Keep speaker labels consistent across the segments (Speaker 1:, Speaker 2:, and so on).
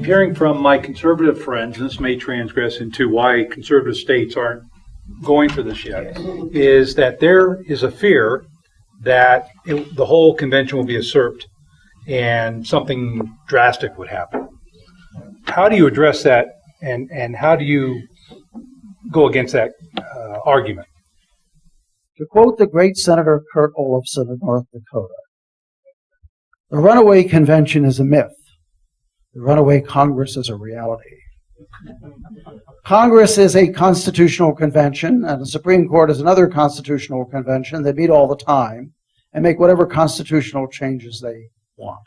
Speaker 1: keep hearing from my conservative friends, and this may transgress into why conservative states aren't going for this yet, is that there is a fear that the whole convention will be usurped and something drastic would happen. How do you address that, and how do you go against that argument?
Speaker 2: To quote the great Senator Kurt Olofson of North Dakota, the runaway convention is a myth. The runaway Congress is a reality. Congress is a constitutional convention, and the Supreme Court is another constitutional convention. They meet all the time and make whatever constitutional changes they want.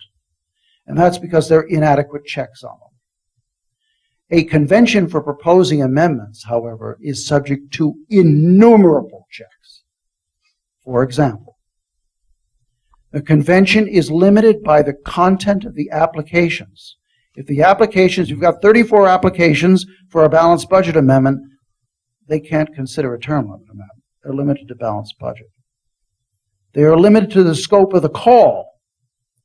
Speaker 2: And that's because there are inadequate checks on them. A convention for proposing amendments, however, is subject to innumerable checks. For example, the convention is limited by the content of the applications. If the applications, you've got 34 applications for a balanced budget amendment, they can't consider a term limit amendment. They're limited to balanced budget. They are limited to the scope of the call.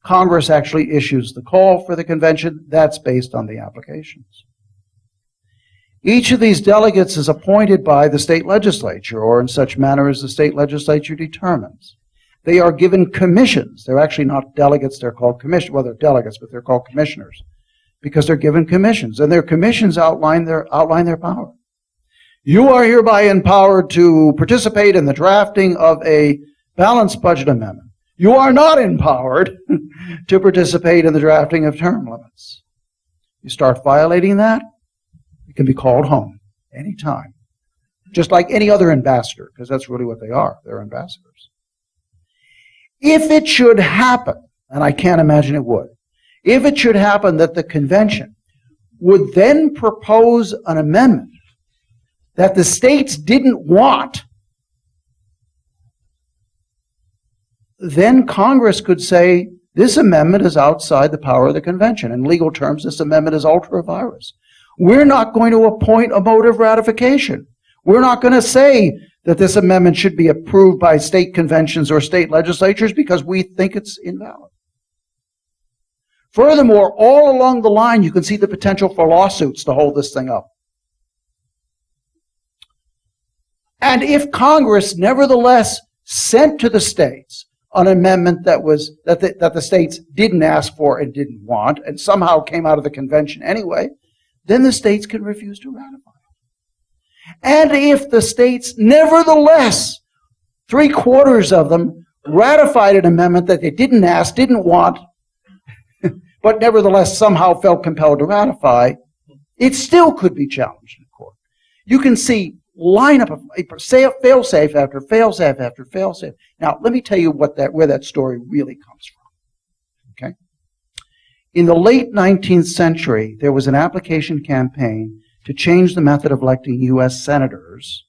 Speaker 2: Congress actually issues the call for the convention. That's based on the applications. Each of these delegates is appointed by the state legislature, or in such manner as the state legislature determines. They are given commissions. They're actually not delegates, they're called commissioners. Well, they're delegates, but they're called commissioners because they're given commissions, and their commissions outline their power. You are hereby empowered to participate in the drafting of a balanced budget amendment. You are not empowered to participate in the drafting of term limits. You start violating that, you can be called home anytime, just like any other ambassador, because that's really what they are. They're ambassadors. If it should happen, and I can't imagine it would, if it should happen that the convention would then propose an amendment that the states didn't want, then Congress could say, this amendment is outside the power of the convention. In legal terms, this amendment is ultra vires. We're not going to appoint a mode of ratification. We're not going to say that this amendment should be approved by state conventions or state legislatures because we think it's invalid. Furthermore, all along the line, you can see the potential for lawsuits to hold this thing up. And if Congress nevertheless sent to the states an amendment that the states didn't ask for and didn't want, and somehow came out of the convention anyway, then the states can refuse to ratify it. And if the states nevertheless, 3/4 of them, ratified an amendment that they didn't ask, didn't want, but nevertheless somehow felt compelled to ratify, it still could be challenged in court. You can see lineup of fail-safe after fail-safe after fail-safe. Now, let me tell you where that story really comes from. Okay? In the late 19th century, there was an application campaign to change the method of electing U.S. senators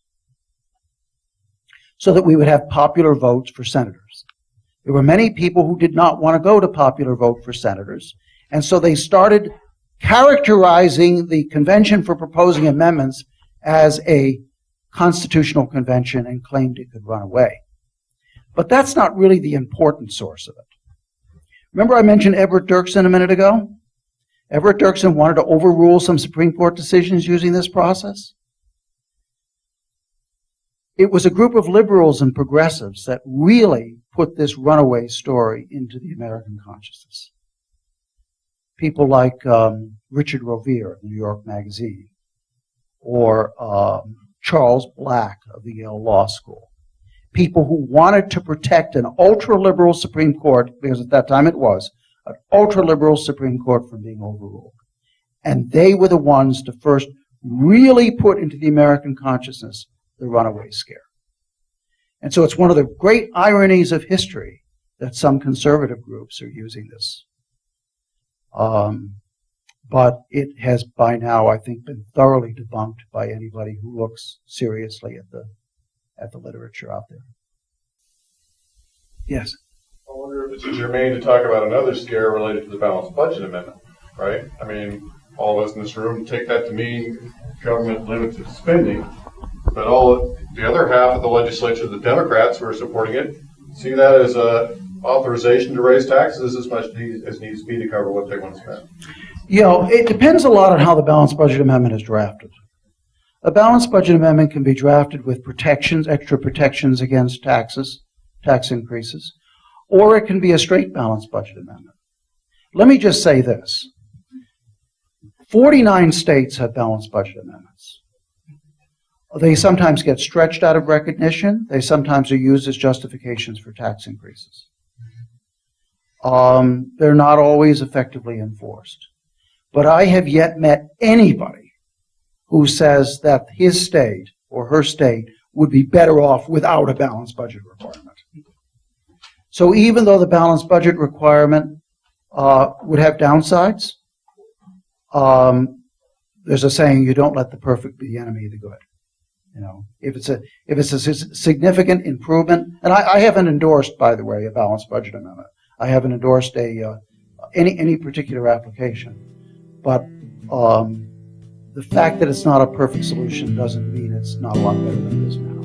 Speaker 2: so that we would have popular votes for senators. There were many people who did not want to go to popular vote for senators, and so they started characterizing the convention for proposing amendments as a constitutional convention and claimed it could run away. But that's not really the important source of it. Remember I mentioned Everett Dirksen a minute ago? Everett Dirksen wanted to overrule some Supreme Court decisions using this process. It was a group of liberals and progressives that really put this runaway story into the American consciousness. People like Richard Rovere of New York Magazine, or Charles Black of the Yale Law School. People who wanted to protect an ultra-liberal Supreme Court, because at that time it was, an ultra-liberal Supreme Court from being overruled. And they were the ones to first really put into the American consciousness the runaway scare. And so it's one of the great ironies of history that some conservative groups are using this. But it has by now, I think, been thoroughly debunked by anybody who looks seriously at the literature out there. Yes?
Speaker 3: I wonder if it's germane to talk about another scare related to the balanced budget amendment, right? I mean, all of us in this room take that to mean government limited spending, but all the other half of the legislature, the Democrats who are supporting it, see that as a authorization to raise taxes as much as needs to be to cover what they want to spend.
Speaker 2: It depends a lot on how the balanced budget amendment is drafted. A balanced budget amendment can be drafted with protections, extra protections against taxes, tax increases, or it can be a straight balanced budget amendment. Let me just say this. 49 states have balanced budget amendments. They sometimes get stretched out of recognition. They sometimes are used as justifications for tax increases. They're not always effectively enforced. But I have yet met anybody who says that his state or her state would be better off without a balanced budget requirement. So even though the balanced budget requirement would have downsides, there's a saying, you don't let the perfect be the enemy of the good. If it's a significant improvement, and I haven't endorsed, by the way, a balanced budget amendment. I haven't endorsed any particular application, but the fact that it's not a perfect solution doesn't mean it's not a lot better than it is now.